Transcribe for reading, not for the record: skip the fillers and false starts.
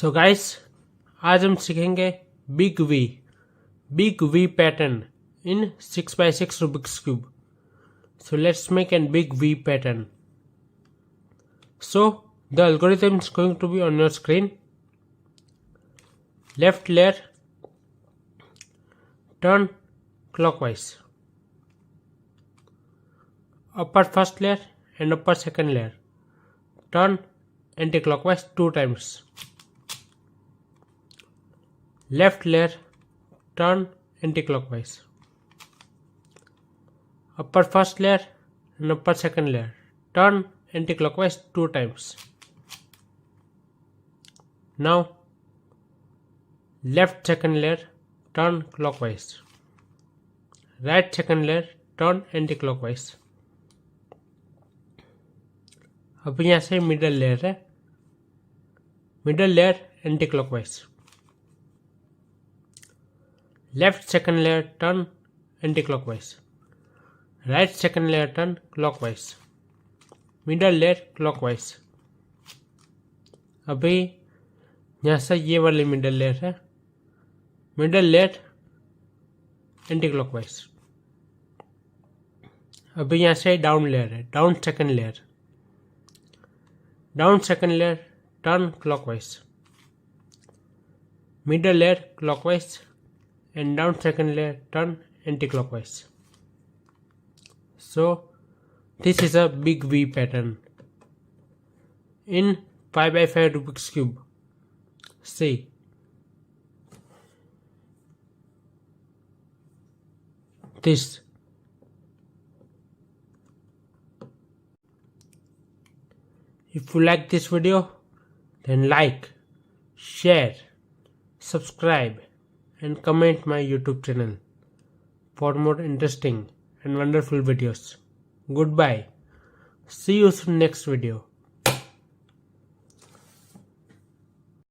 So guys, आज हम सीखेंगे big V pattern in 6x6 Rubik's cube. So let's make a big V pattern. So the algorithm is going to be on your screen. Left layer, turn clockwise. Upper first layer and upper second layer, turn anti-clockwise 2 times. Left layer, turn anti-clockwise. Upper first layer and upper second layer, turn anti-clockwise 2 times. Now left second layer, turn clockwise. Right second layer, turn anti-clockwise. अब यहाँ से middle layer है, middle layer anti clockwise. Left second layer turn anti clockwise. Right second layer turn clockwise. Middle layer clockwise. अभी यहाँ से ये वाली middle layer है, मिडल लेयर एंटी क्लॉकवाइज. अभी यहाँ से डाउन लेयर है, down second layer. Down second layer, turn clockwise. Middle layer clockwise and down second layer turn anti-clockwise. So this is a big V pattern in 5x5 Rubik's cube. See, this. If you like this video, then like, share, subscribe and comment my YouTube channel for more interesting and wonderful videos. Goodbye. See you soon next video.